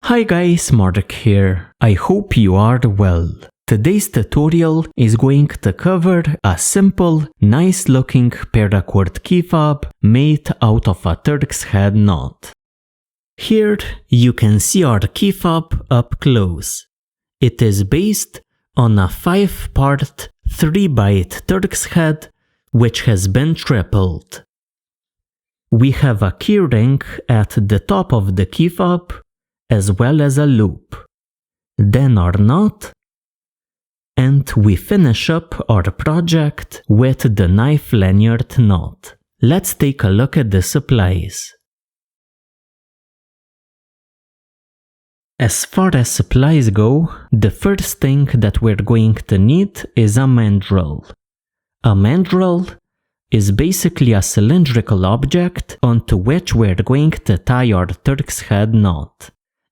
Hi guys, Mark here. I hope you are well. Today's tutorial is going to cover a simple, nice looking paracord key fob made out of a Turk's head knot. Here you can see our key fob up close. It is based on a 5-part 3-byte Turk's head which has been tripled. We have a key ring at the top of the key fob as well as a loop, then our knot, and we finish up our project with the knife lanyard knot. Let's take a look at the supplies. As far as supplies go, the first thing that we're going to need is a mandrel. A mandrel is basically a cylindrical object onto which we're going to tie our Turk's head knot.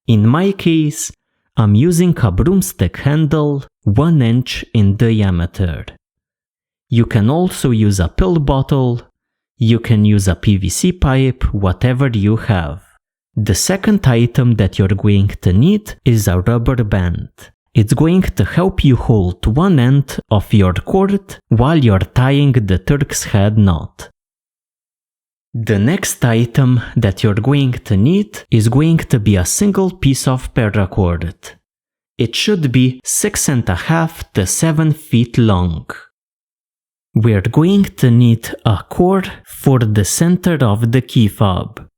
In my case, I'm using a broomstick handle 1 inch in diameter. You can also use a pill bottle, you can use a PVC pipe, whatever you have. The second item that you're going to need is a rubber band. It's going to help you hold one end of your cord while you're tying the Turk's head knot. The next item that you're going to need is going to be a single piece of paracord. It should be 6.5 to 7 feet long. We're going to need a cord for the center of the key fob.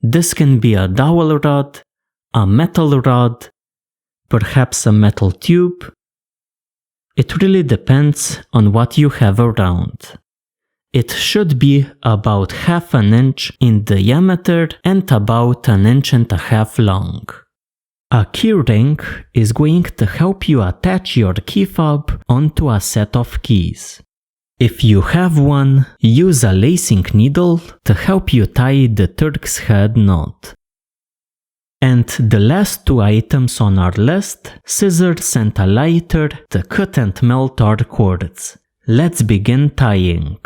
This can be a dowel rod, a metal rod, perhaps a metal tube. It really depends on what you have around. It should be about 1/2 inch in diameter and about 1.5 inches long. A key ring is going to help you attach your key fob onto a set of keys. If you have one, use a lacing needle to help you tie the Turk's head knot. And the last 2 items on our list, scissors and a lighter to cut and melt our cords. Let's begin tying.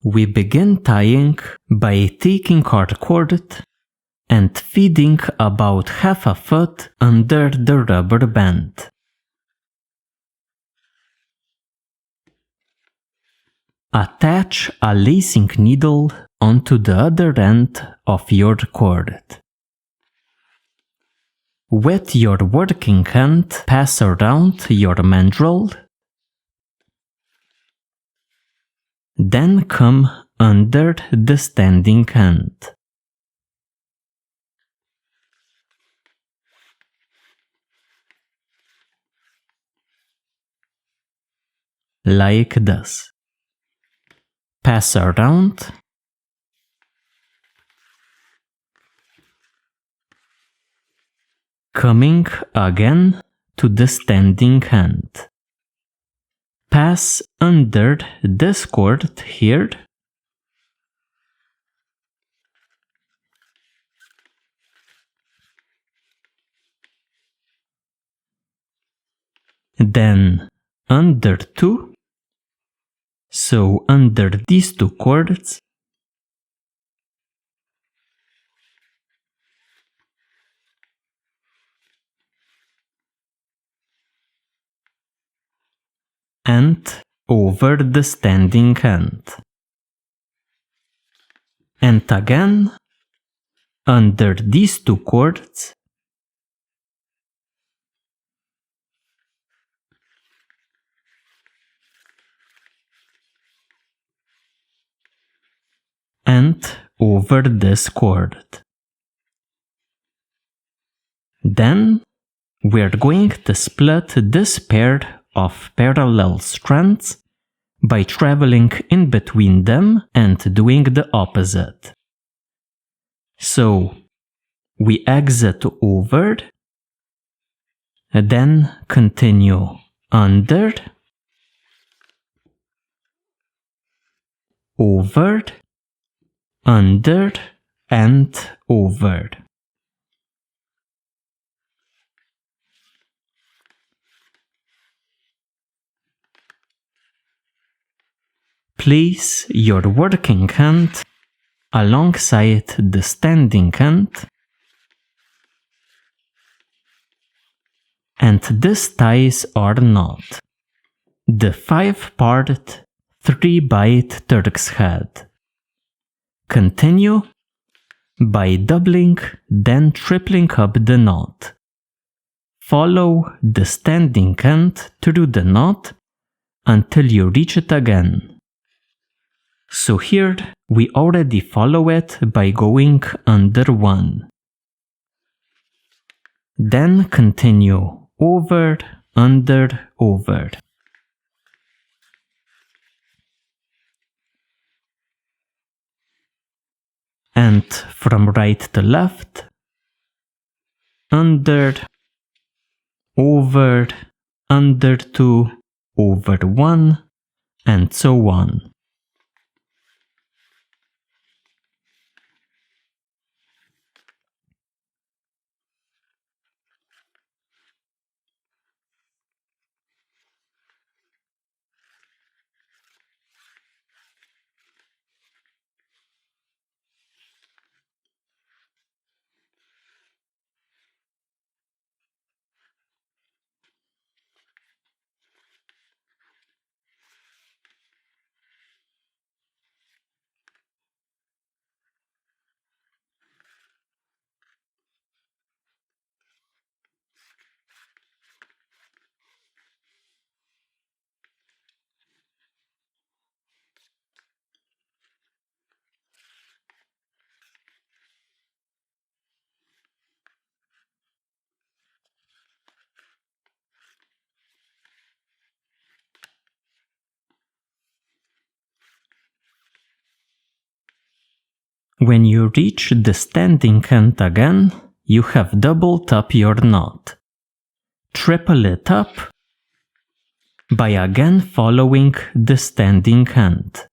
We begin tying by taking our cord and feeding about 1/2 foot under the rubber band. Attach a lacing needle onto the other end of your cord. With your working hand, pass around your mandrel. Then come under the standing hand. Like this. Pass around. Coming again to the standing hand. Pass under this cord here. Then under 2. So under these 2 cords. And over the standing hand. And again, under these 2 cords. And over this cord. Then we're going to split this pair of parallel strands by traveling in between them and doing the opposite. So we exit over, then continue under, over, under, and over. Place your working hand alongside the standing end, and this ties our knot, the 5-part 3-bite Turk's head. Continue by doubling, then tripling up the knot. Follow the standing end through the knot until you reach it again. So here we already follow it by going under 1. Then continue over, under, over. And from right to left, under, over, under 2, over 1, and so on. When you reach the standing end again, you have doubled up your knot. Triple it up by again following the standing end.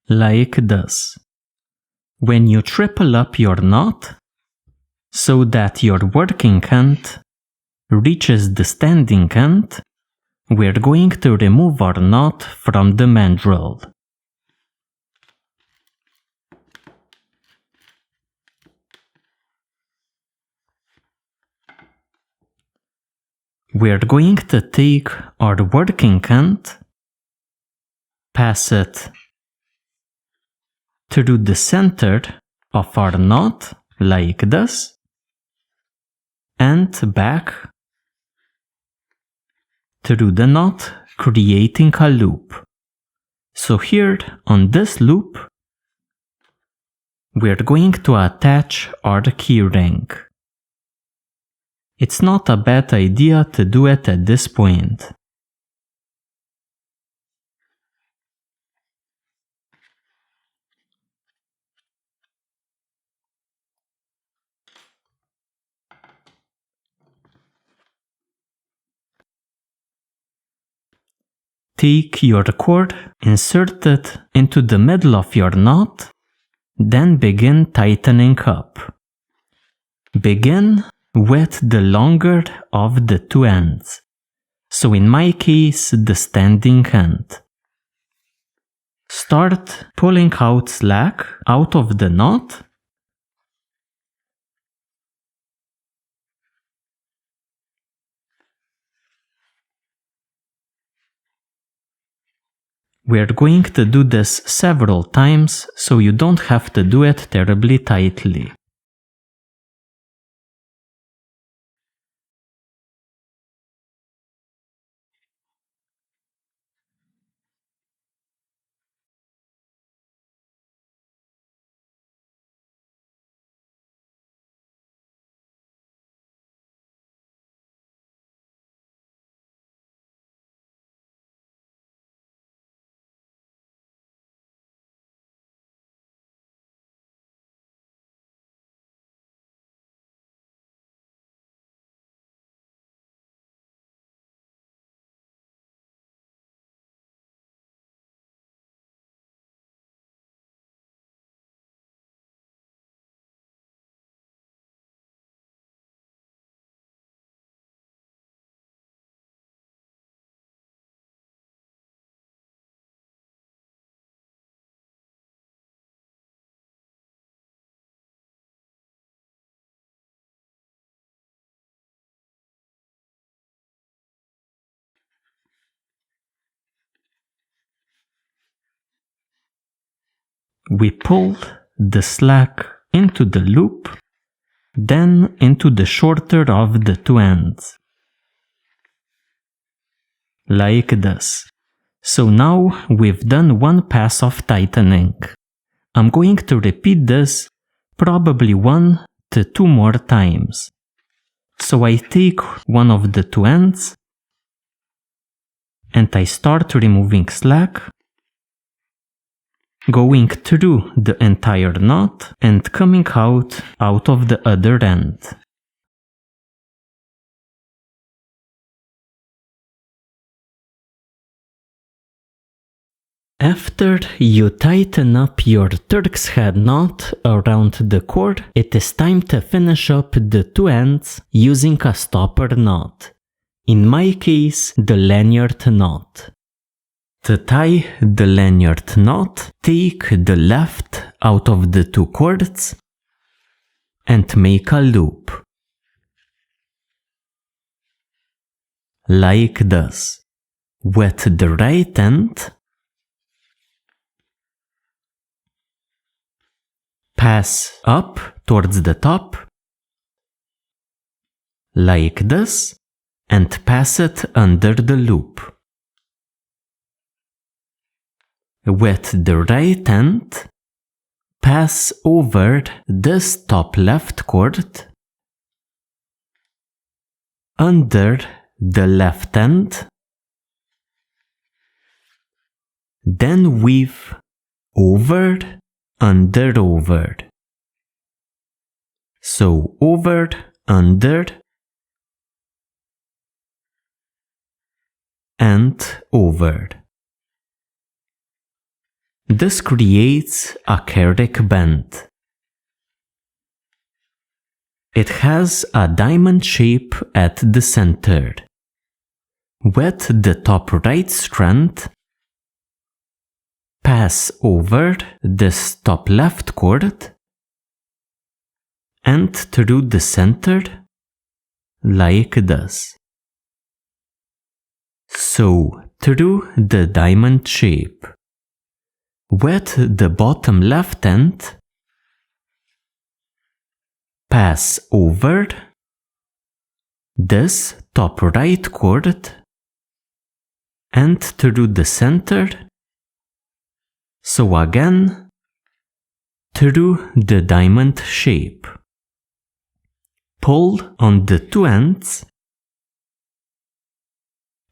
Like this. When you triple up your knot, so that your working end reaches the standing end, we're going to remove our knot from the mandrel. We're going to take our working end, pass it through the center of our knot, like this, and back through the knot, creating a loop. So here, on this loop, we're going to attach our keyring. It's not a bad idea to do it at this point. Take your cord, insert it into the middle of your knot, then begin tightening up. Begin with the longer of the two ends, so in my case the standing end. Start pulling out slack out of the knot. We're going to do this several times, so you don't have to do it terribly tightly. we pull the slack into the loop, then into the shorter of the two ends. Like this. So now we've done one pass of tightening. I'm going to repeat this probably 1 to 2 more times. So I take one of the two ends and I start removing slack, going through the entire knot and coming out of the other end. After you tighten up your Turk's head knot around the cord, it is time to finish up the two ends using a stopper knot. In my case, the lanyard knot. To tie the lanyard knot, take the left out of the two cords and make a loop. Like this. With the right end, pass up towards the top, like this, and pass it under the loop. With the right end, pass over this top left cord, under the left end, then weave over, under, over. So over, under, and over. This creates a Carrick bend. It has a diamond shape at the center. With the top right strand, pass over this top left cord and through the center like this. So through the diamond shape. With the bottom left end, pass over this top right cord and through the center. So again, through the diamond shape. Pull on the two ends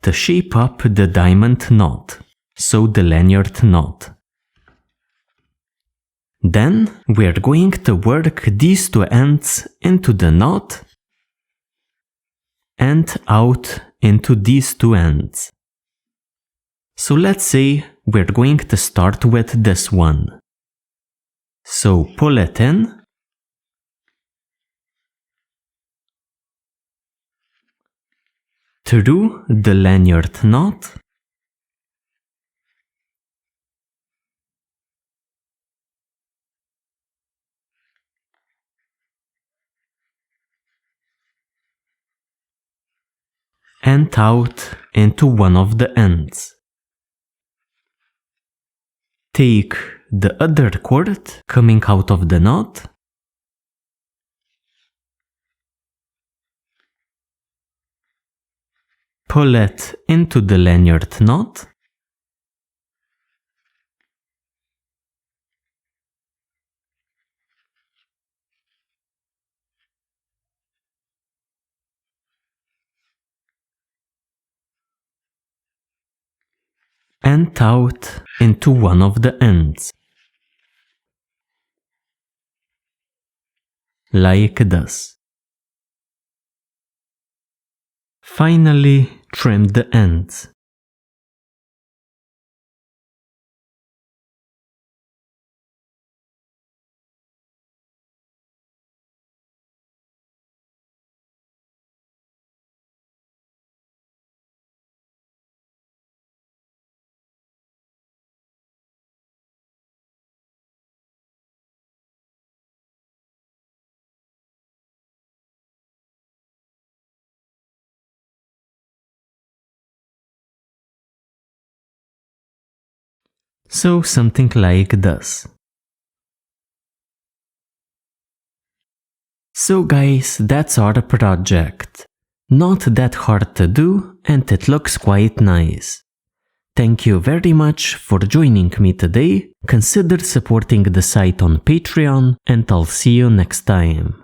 to shape up the diamond knot, so the lanyard knot. Then we are going to work these two ends into the knot and out into these two ends. So let's say we're going to start with this one. So pull it in, through the lanyard knot, and out into one of the ends. Take the other cord coming out of the knot, pull it into the lanyard knot, and out into one of the ends. Like this. Finally, trim the ends. So something like this. So guys, that's our project. Not that hard to do, and it looks quite nice. Thank you very much for joining me today. Consider supporting the site on Patreon, and I'll see you next time.